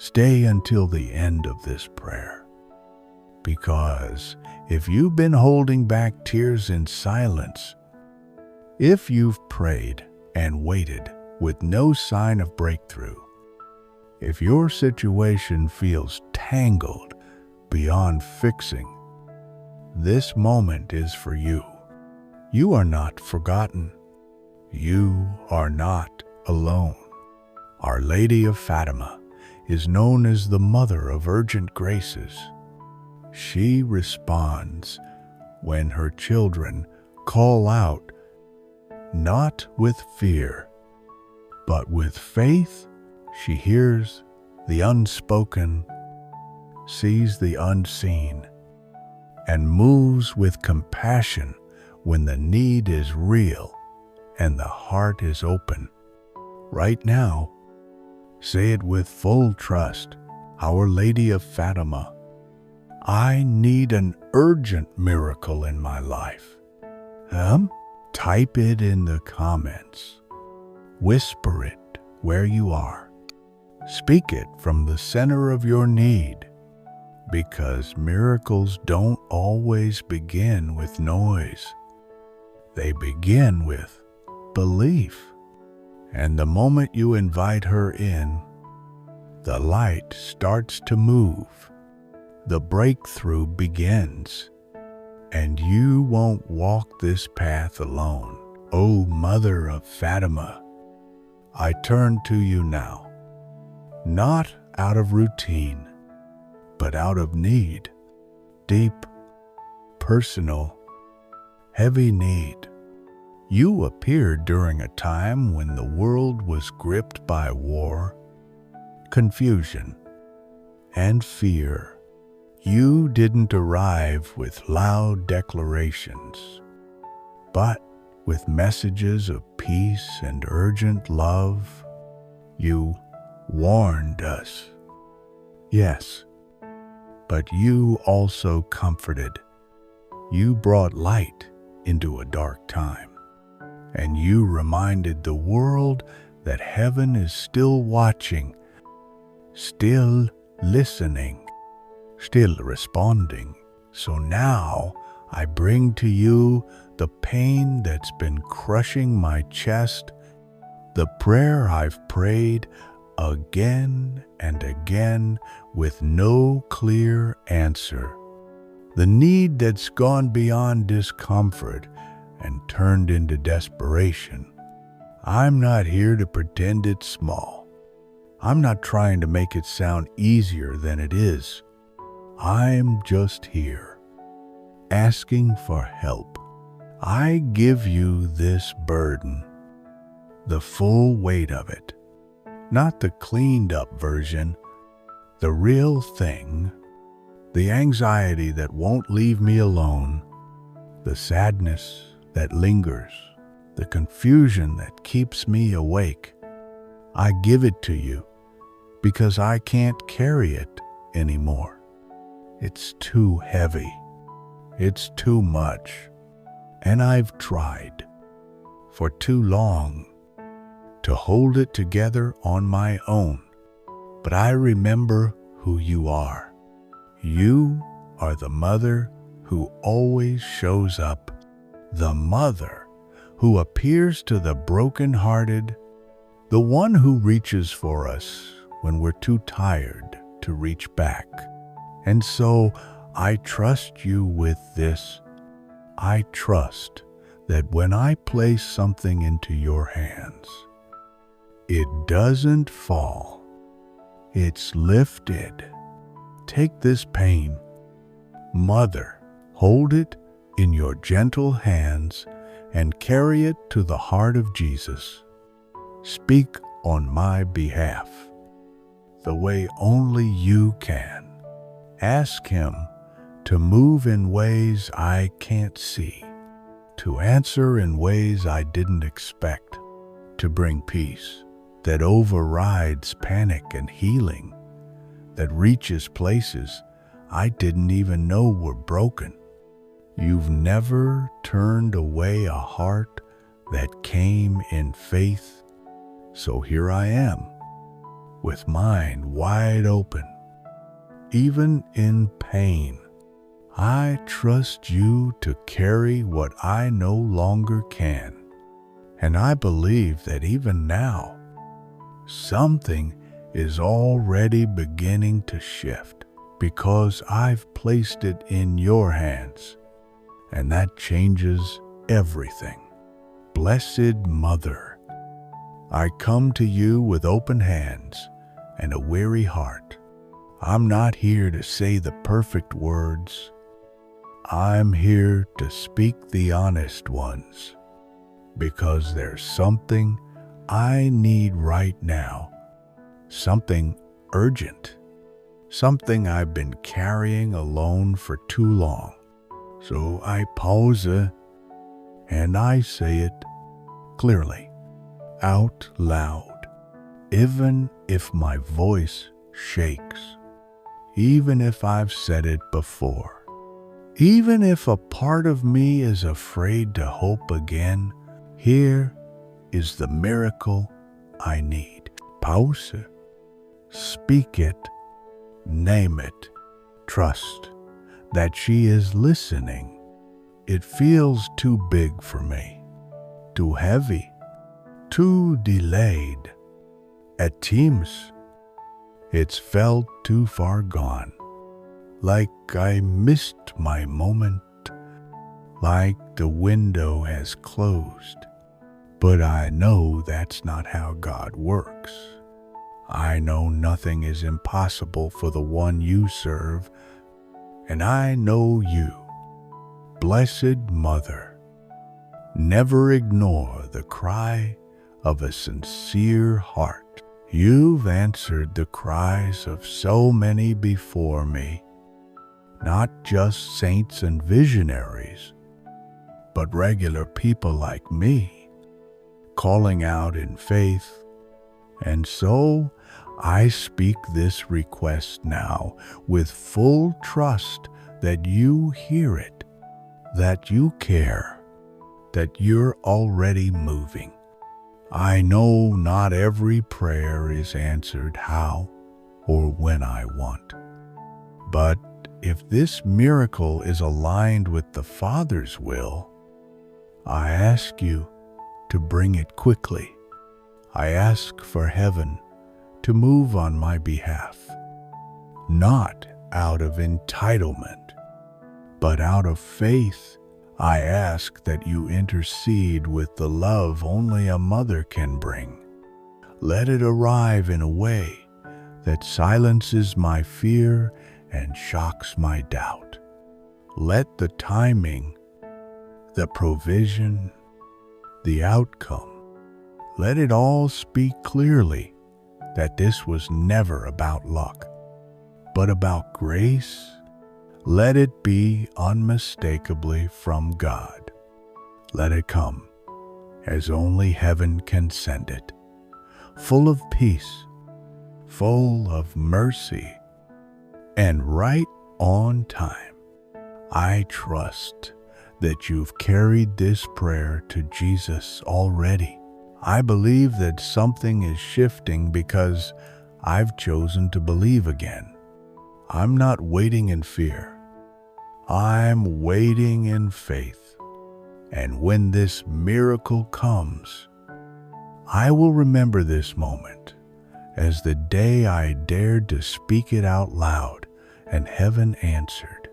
Stay until the end of this prayer, because if you've been holding back tears in silence, if you've prayed and waited with no sign of breakthrough, if your situation feels tangled beyond fixing, this moment is for you. You are not forgotten. You are not alone. Our Lady of Fatima is known as the Mother of Urgent Graces. She responds when her children call out, not with fear, but with faith. She hears the unspoken, sees the unseen, and moves with compassion when the need is real and the heart is open. Right now, say it with full trust. Our Lady of Fatima, I need an urgent miracle in my life. Type it in the comments. Whisper it where you are. Speak it from the center of your need, because miracles don't always begin with noise. They begin with belief. And the moment you invite her in, the light starts to move. The breakthrough begins, and you won't walk this path alone. O Mother of Fatima, I turn to you now, not out of routine, but out of need, deep, personal, heavy need. You appeared during a time when the world was gripped by war, confusion, and fear. You didn't arrive with loud declarations, but with messages of peace and urgent love. You warned us. Yes, but you also comforted. You brought light into a dark time, and you reminded the world that heaven is still watching, still listening, still responding. So now I bring to you the pain that's been crushing my chest, the prayer I've prayed again and again with no clear answer, the need that's gone beyond discomfort and turned into desperation. I'm not here to pretend it's small. I'm not trying to make it sound easier than it is. I'm just here, asking for help. I give you this burden, the full weight of it, not the cleaned up version, the real thing, the anxiety that won't leave me alone, the sadness that lingers, the confusion that keeps me awake. I give it to you because I can't carry it anymore. It's too heavy. It's too much. And I've tried for too long to hold it together on my own. But I remember who you are. You are the mother who always shows up, the mother who appears to the brokenhearted, the one who reaches for us when we're too tired to reach back. And so I trust you with this. I trust that when I place something into your hands, it doesn't fall. It's lifted. Take this pain, Mother, hold it in your gentle hands and carry it to the heart of Jesus. Speak on my behalf, the way only you can. Ask him to move in ways I can't see, to answer in ways I didn't expect, to bring peace that overrides panic and healing, that reaches places I didn't even know were broken. You've never turned away a heart that came in faith. So here I am, with mind wide open, even in pain. I trust you to carry what I no longer can. And I believe that even now, something is already beginning to shift because I've placed it in your hands. And that changes everything. Blessed Mother, I come to you with open hands and a weary heart. I'm not here to say the perfect words. I'm here to speak the honest ones, because there's something I need right now, something urgent, something I've been carrying alone for too long. So I pause and I say it clearly, out loud, even if my voice shakes, even if I've said it before. Even if a part of me is afraid to hope again, here is the miracle I need. Pause. Speak it. Name it. Trust that she is listening. It feels too big for me, too heavy, too delayed. At times, it's felt too far gone. Like I missed my moment, like the window has closed. But I know that's not how God works. I know nothing is impossible for the one you serve, and I know you, Blessed Mother. Never ignore the cry of a sincere heart. You've answered the cries of so many before me. Not just saints and visionaries, but regular people like me, calling out in faith. And so I speak this request now with full trust that you hear it, that you care, that you're already moving. I know not every prayer is answered how or when I want, but if this miracle is aligned with the Father's will, I ask you to bring it quickly. I ask for heaven to move on my behalf, not out of entitlement, but out of faith. I ask that you intercede with the love only a mother can bring. Let it arrive in a way that silences my fear and shocks my doubt. Let the timing, the provision, the outcome, let it all speak clearly that this was never about luck, but about grace. Let it be unmistakably from God. Let it come as only heaven can send it, full of peace, full of mercy, and right on time. I trust that you've carried this prayer to Jesus already. I believe that something is shifting because I've chosen to believe again. I'm not waiting in fear. I'm waiting in faith. And when this miracle comes, I will remember this moment as the day I dared to speak it out loud and heaven answered.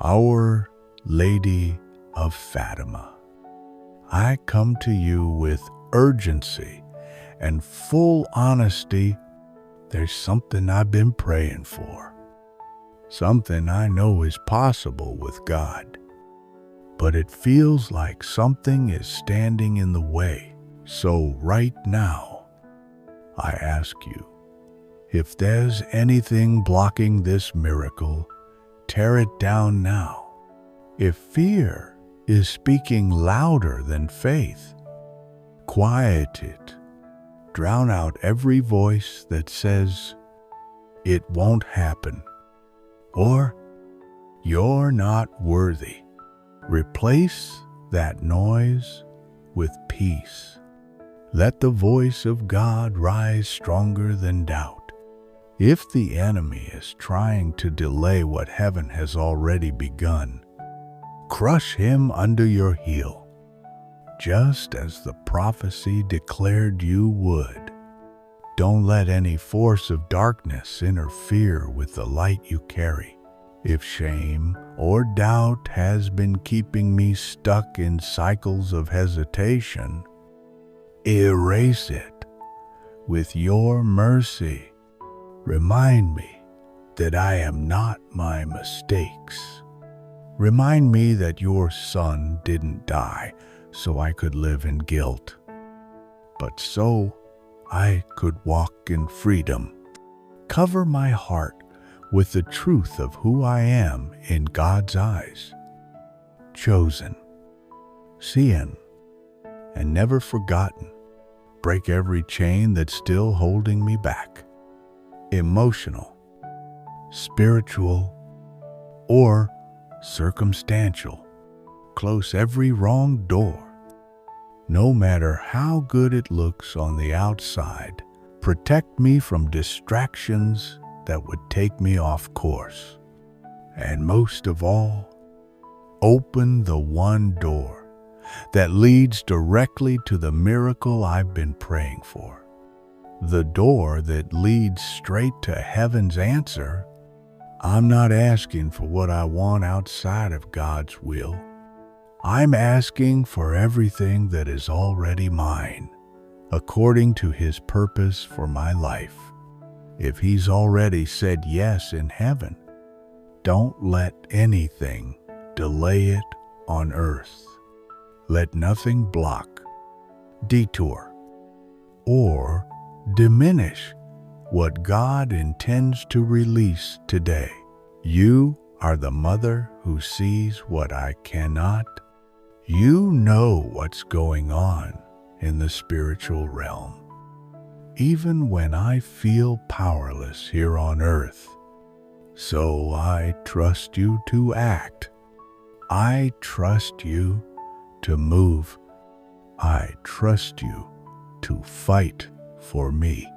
Our Lady of Fatima, I come to you with urgency and full honesty. There's something I've been praying for, something I know is possible with God, but it feels like something is standing in the way. So right now, I ask you, if there's anything blocking this miracle, tear it down now. If fear is speaking louder than faith, quiet it. Drown out every voice that says, it won't happen, or you're not worthy. Replace that noise with peace, Let the voice of God rise stronger than doubt. If the enemy is trying to delay what heaven has already begun, crush him under your heel, just as the prophecy declared you would. Don't let any force of darkness interfere with the light you carry. If shame or doubt has been keeping me stuck in cycles of hesitation, erase it with your mercy. Remind me that I am not my mistakes. Remind me that your Son didn't die so I could live in guilt, but so I could walk in freedom. Cover my heart with the truth of who I am in God's eyes. Chosen, seen, and never forgotten. Break every chain that's still holding me back. Emotional, spiritual, or circumstantial. Close every wrong door. No matter how good it looks on the outside, protect me from distractions that would take me off course. And most of all, open the one door that leads directly to the miracle I've been praying for. The door that leads straight to heaven's answer. I'm not asking for what I want outside of God's will. I'm asking for everything that is already mine, according to His purpose for my life. If He's already said yes in heaven, don't let anything delay it on earth. Let nothing block, detour, or diminish what God intends to release today. You are the mother who sees what I cannot. You know what's going on in the spiritual realm, even when I feel powerless here on earth. So I trust you to act. I trust you to move. I trust you to fight for me.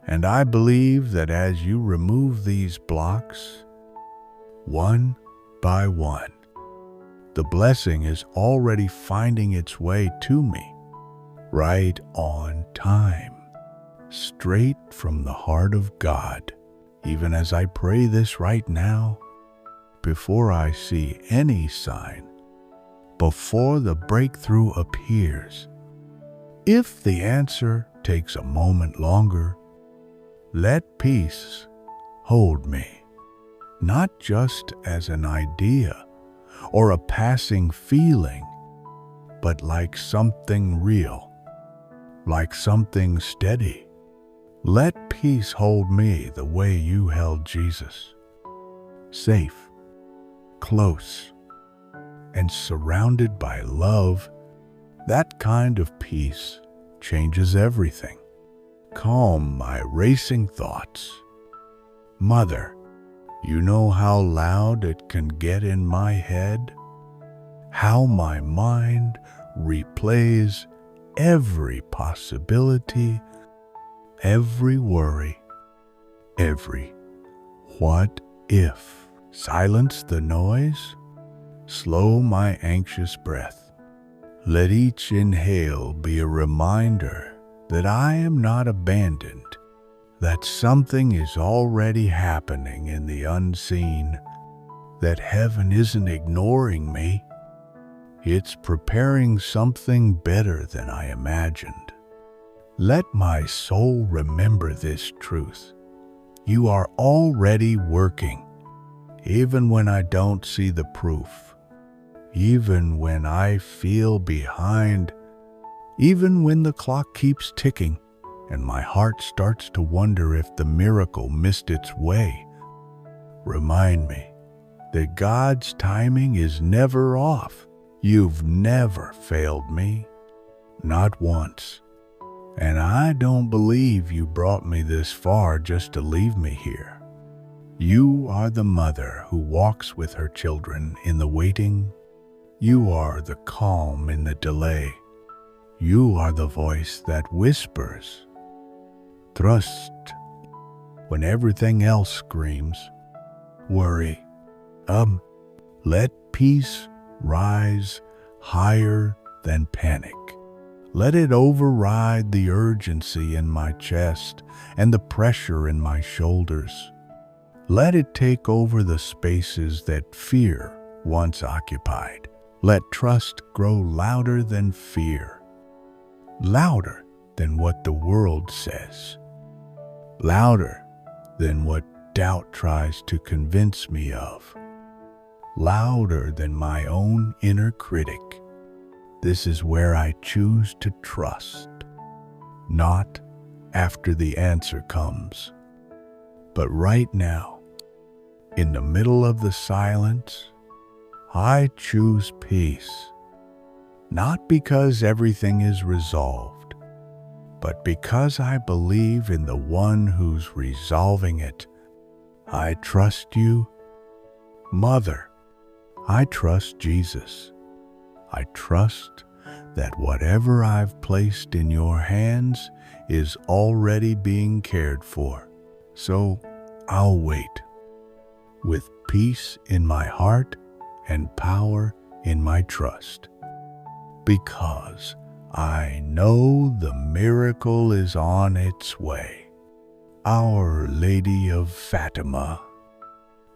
And I believe that as you remove these blocks, one by one, the blessing is already finding its way to me, right on time, straight from the heart of God. Even as I pray this right now, before I see any sign, before the breakthrough appears. If the answer takes a moment longer, let peace hold me, not just as an idea or a passing feeling, but like something real, like something steady. Let peace hold me the way you held Jesus, safe, close, and surrounded by love. That kind of peace changes everything. Calm my racing thoughts. Mother, you know how loud it can get in my head? How my mind replays every possibility, every worry, every what if. Silence the noise, slow my anxious breath. Let each inhale be a reminder that I am not abandoned, that something is already happening in the unseen, that heaven isn't ignoring me. It's preparing something better than I imagined. Let my soul remember this truth. You are already working, even when I don't see the proof, even when I feel behind, even when the clock keeps ticking and my heart starts to wonder if the miracle missed its way. Remind me that God's timing is never off. You've never failed me, not once. And I don't believe you brought me this far just to leave me here. You are the mother who walks with her children in the waiting. You are the calm in the delay. You are the voice that whispers, trust, when everything else screams, worry. Let peace rise higher than panic. Let it override the urgency in my chest and the pressure in my shoulders. Let it take over the spaces that fear once occupied. Let trust grow louder than fear, louder than what the world says, louder than what doubt tries to convince me of, louder than my own inner critic. This is where I choose to trust, not after the answer comes, but right now, in the middle of the silence, I choose peace, not because everything is resolved, but because I believe in the one who's resolving it. I trust you, Mother. I trust Jesus. I trust that whatever I've placed in your hands is already being cared for. So I'll wait, with peace in my heart and power in my trust, because I know the miracle is on its way. Our Lady of Fatima,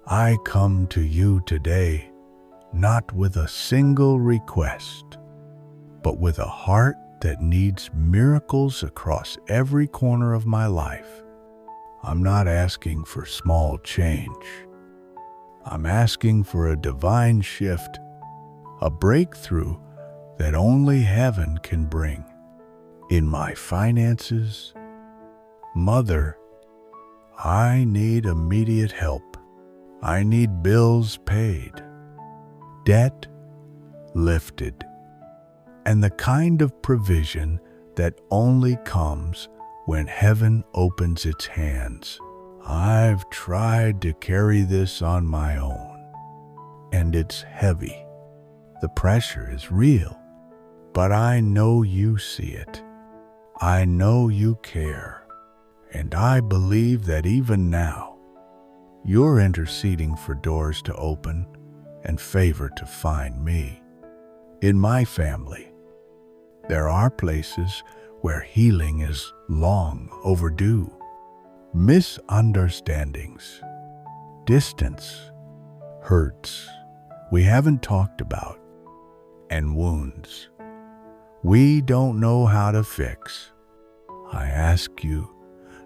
I come to you today not with a single request, but with a heart that needs miracles across every corner of my life. I'm not asking for small change. I'm asking for a divine shift, a breakthrough that only heaven can bring. In my finances, Mother, I need immediate help. I need bills paid, debt lifted, and the kind of provision that only comes when heaven opens its hands. I've tried to carry this on my own, and it's heavy. The pressure is real, but I know you see it. I know you care, and I believe that even now, you're interceding for doors to open and favor to find me. In my family, there are places where healing is long overdue. Misunderstandings, distance, hurts we haven't talked about, and wounds we don't know how to fix. I ask you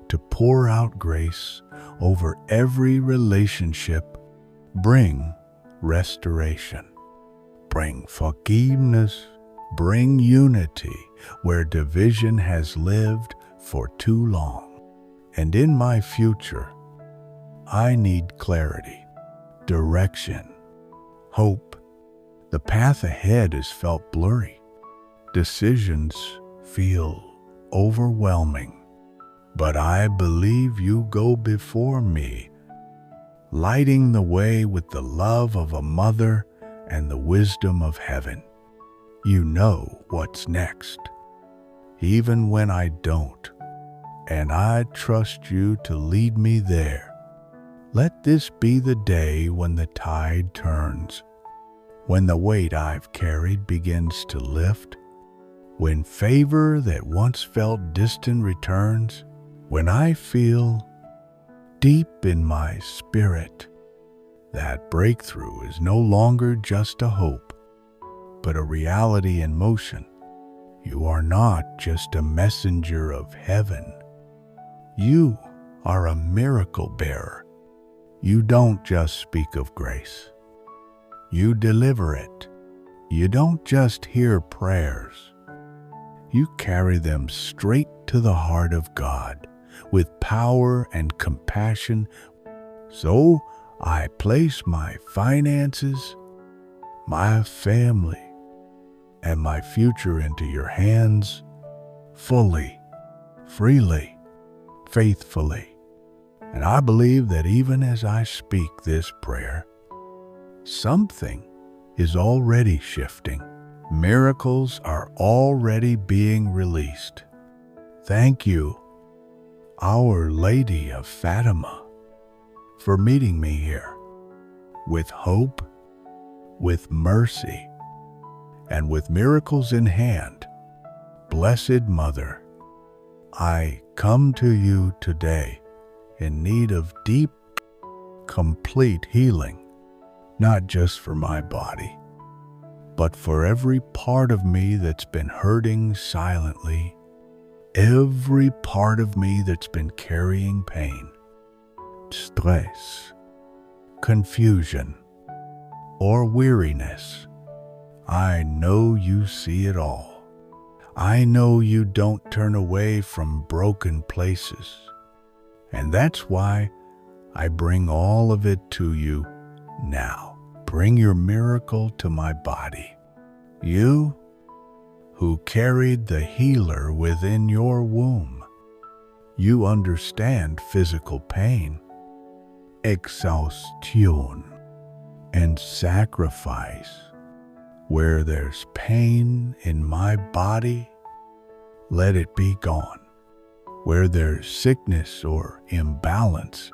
to pour out grace over every relationship. Bring restoration. Bring forgiveness. Bring unity where division has lived for too long. And in my future, I need clarity, direction, hope. The path ahead has felt blurry. Decisions feel overwhelming. But I believe you go before me, lighting the way with the love of a mother and the wisdom of heaven. You know what's next, even when I don't, and I trust you to lead me there. Let this be the day when the tide turns, when the weight I've carried begins to lift, when favor that once felt distant returns, when I feel deep in my spirit that breakthrough is no longer just a hope, but a reality in motion. You are not just a messenger of heaven. You are a miracle bearer. You don't just speak of grace. You deliver it. You don't just hear prayers. You carry them straight to the heart of God with power and compassion. So I place my finances, my family, and my future into your hands fully, freely, faithfully. And I believe that even as I speak this prayer, something is already shifting. Miracles are already being released. Thank you, Our Lady of Fatima, for meeting me here with hope, with mercy, and with miracles in hand. Blessed Mother, I come to you today in need of deep, complete healing, not just for my body, but for every part of me that's been hurting silently, every part of me that's been carrying pain, stress, confusion, or weariness. I know you see it all. I know you don't turn away from broken places. And that's why I bring all of it to you now. Bring your miracle to my body. You who carried the healer within your womb. You understand physical pain, exhaustion, and sacrifice. Where there's pain in my body, let it be gone. Where there's sickness or imbalance,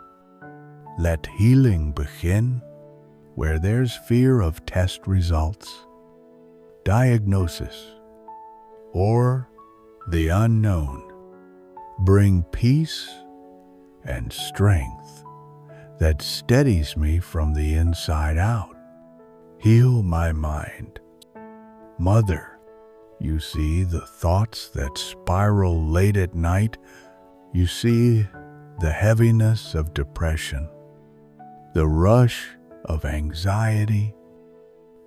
let healing begin. Where there's fear of test results, diagnosis, or the unknown, bring peace and strength that steadies me from the inside out. Heal my mind. Mother, you see the thoughts that spiral late at night. You see the heaviness of depression, the rush of anxiety,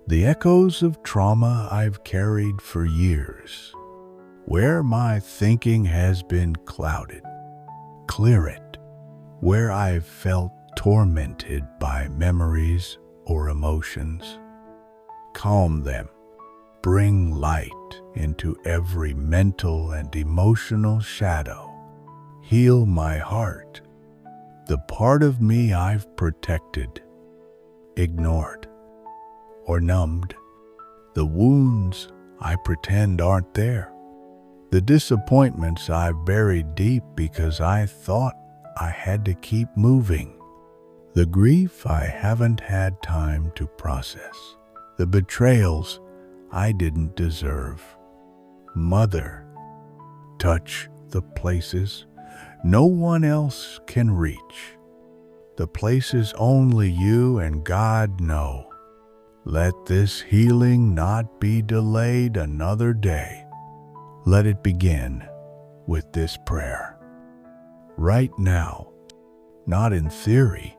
the echoes of trauma I've carried for years. Where my thinking has been clouded, clear it. Where I've felt tormented by memories or emotions, calm them. Bring light into every mental and emotional shadow. Heal my heart, the part of me I've protected, ignored, or numbed, the wounds I pretend aren't there, the disappointments I've buried deep because I thought I had to keep moving, the grief I haven't had time to process, the betrayals I didn't deserve. Mother, touch the places no one else can reach, the places only you and God know. Let this healing not be delayed another day. Let it begin with this prayer. Right now, not in theory,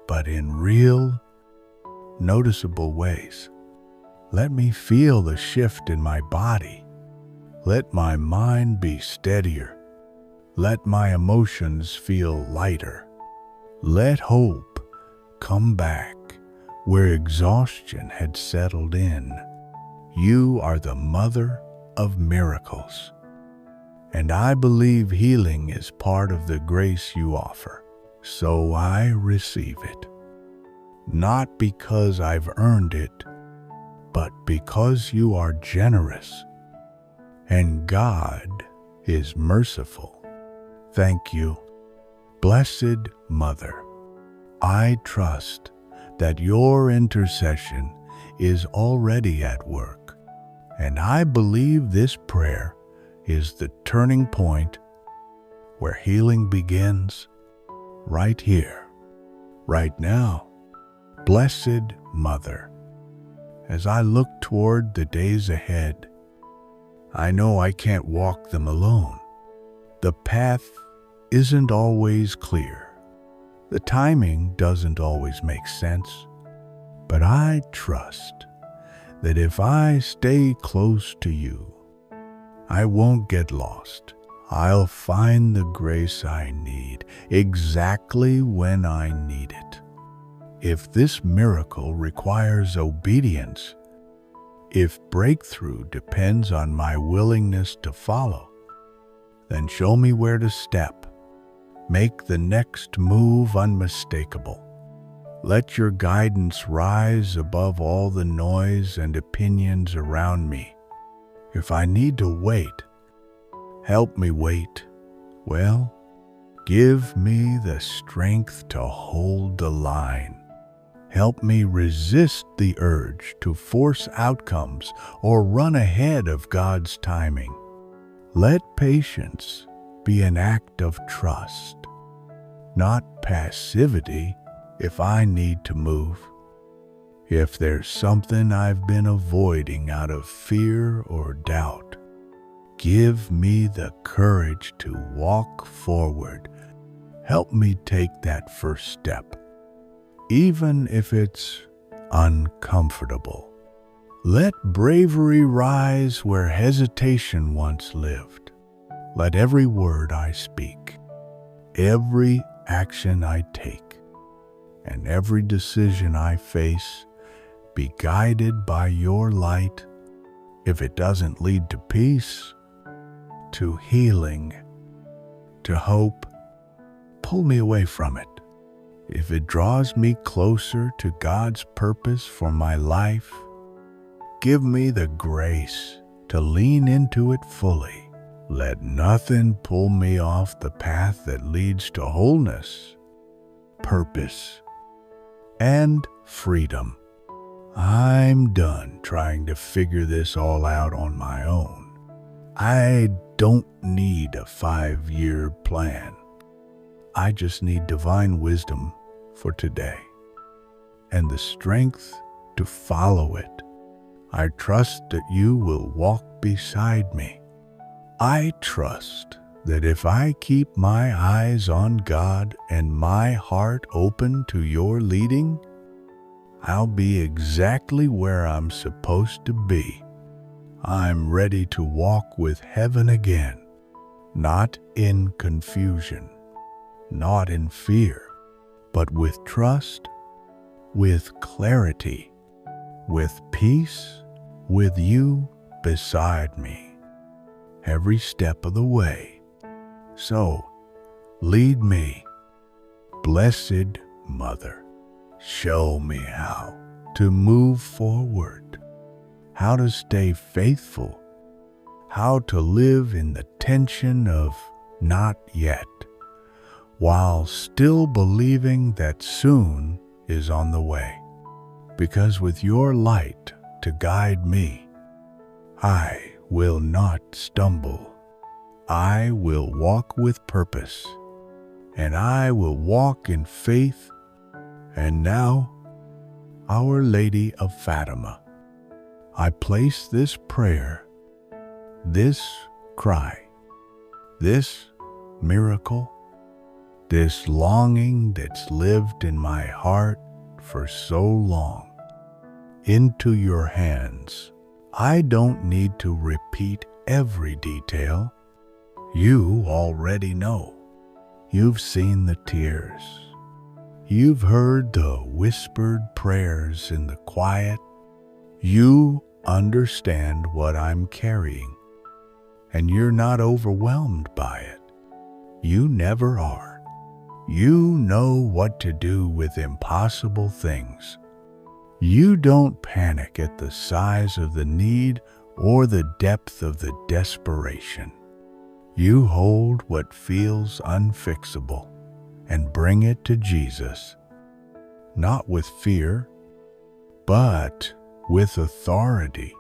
but in real, noticeable ways. Let me feel the shift in my body. Let my mind be steadier. Let my emotions feel lighter. Let hope come back where exhaustion had settled in. You are the Mother of miracles, and I believe healing is part of the grace you offer. So I receive it, not because I've earned it, but because you are generous and God is merciful. Thank you, Blessed Mother. I trust that your intercession is already at work, and I believe this prayer is the turning point where healing begins right here, right now. Blessed Mother, as I look toward the days ahead, I know I can't walk them alone. The path isn't always clear. The timing doesn't always make sense. But I trust that if I stay close to you, I won't get lost. I'll find the grace I need exactly when I need it. If this miracle requires obedience, if breakthrough depends on my willingness to follow, then show me where to step. Make the next move unmistakable. Let your guidance rise above all the noise and opinions around me. If I need to wait, help me wait. Well, give me the strength to hold the line. Help me resist the urge to force outcomes or run ahead of God's timing. Let patience be an act of trust, not passivity if I need to move. If there's something I've been avoiding out of fear or doubt, give me the courage to walk forward. Help me take that first step, even if it's uncomfortable. Let bravery rise where hesitation once lived. Let every word I speak, every action I take, and every decision I face be guided by your light. If it doesn't lead to peace, to healing, to hope, pull me away from it. If it draws me closer to God's purpose for my life, give me the grace to lean into it fully. Let nothing pull me off the path that leads to wholeness, purpose, and freedom. I'm done trying to figure this all out on my own. I don't need a 5-year plan. I just need divine wisdom for today and the strength to follow it. I trust that you will walk beside me. I trust that if I keep my eyes on God and my heart open to your leading, I'll be exactly where I'm supposed to be. I'm ready to walk with heaven again, not in confusion, not in fear, but with trust, with clarity, with peace, with you beside me, every step of the way. So, lead me, Blessed Mother. Show me how to move forward, how to stay faithful, how to live in the tension of not yet, while still believing that soon is on the way. Because with your light to guide me, I will not stumble. I will walk with purpose, and I will walk in faith. And now, Our Lady of Fatima, I place this prayer, this cry, this miracle, this longing that's lived in my heart for so long, into your hands. I don't need to repeat every detail. You already know. You've seen the tears. You've heard the whispered prayers in the quiet. You understand what I'm carrying, and you're not overwhelmed by it. You never are. You know what to do with impossible things. You don't panic at the size of the need or the depth of the desperation. You hold what feels unfixable and bring it to Jesus, not with fear, but with authority.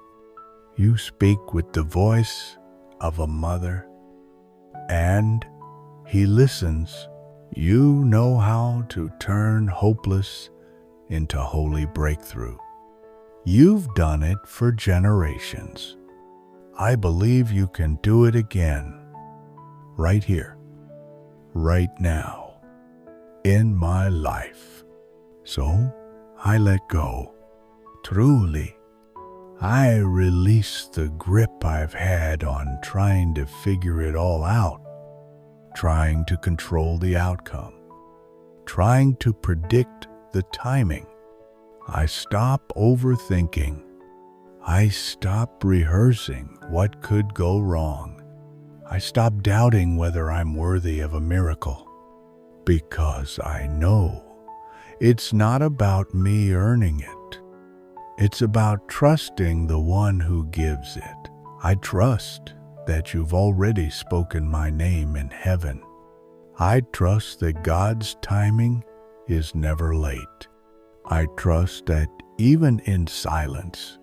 You speak with the voice of a mother, and He listens. You know how to turn hopeless into holy breakthrough. You've done it for generations. I believe you can do it again, right here, right now, in my life. So I let go. Truly, I release the grip I've had on trying to figure it all out, trying to control the outcome, trying to predict the timing. I stop overthinking. I stop rehearsing what could go wrong. I stop doubting whether I'm worthy of a miracle, because I know It's not about me earning it. It's about trusting the one who gives it. I trust that you've already spoken my name in heaven. I trust that God's timing is never late. I trust that even in silence,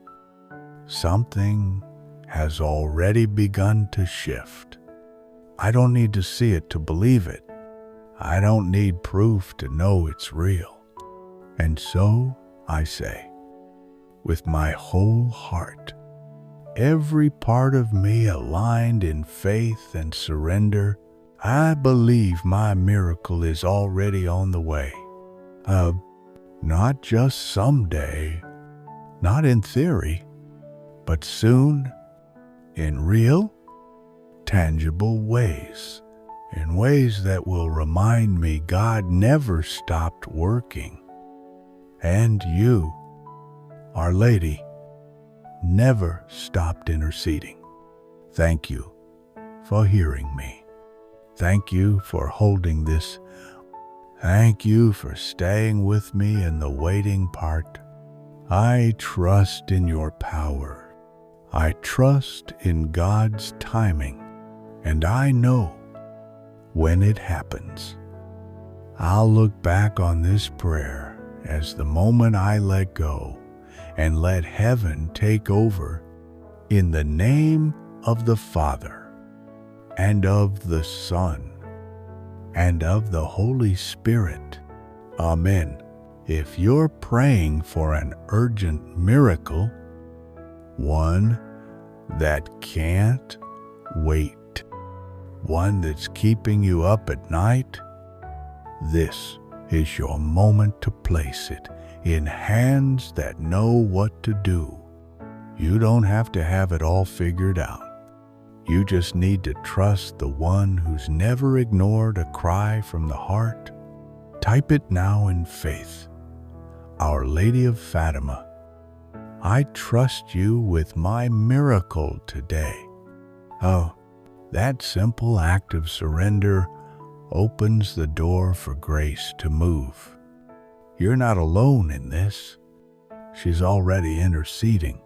something has already begun to shift. I don't need to see it to believe it. I don't need proof to know it's real. And so I say, with my whole heart, every part of me aligned in faith and surrender, I believe my miracle is already on the way. Not just someday, not in theory, but soon, in real, tangible ways, in ways that will remind me God never stopped working. And you, Our Lady, never stopped interceding. Thank you for hearing me. Thank you for holding this. Thank you for staying with me in the waiting part. I trust in your power. I trust in God's timing, and I know when it happens. I'll look back on this prayer as the moment I let go and let heaven take over, in the name of the Father, and of the Son, and of the Holy Spirit. Amen. If you're praying for an urgent miracle, one that can't wait, one that's keeping you up at night, this is your moment to place it in hands that know what to do. You don't have to have it all figured out. You just need to trust the one who's never ignored a cry from the heart. Type it now in faith. Our Lady of Fatima, I trust you with my miracle today. Oh, that simple act of surrender opens the door for grace to move. You're not alone in this. She's already interceding.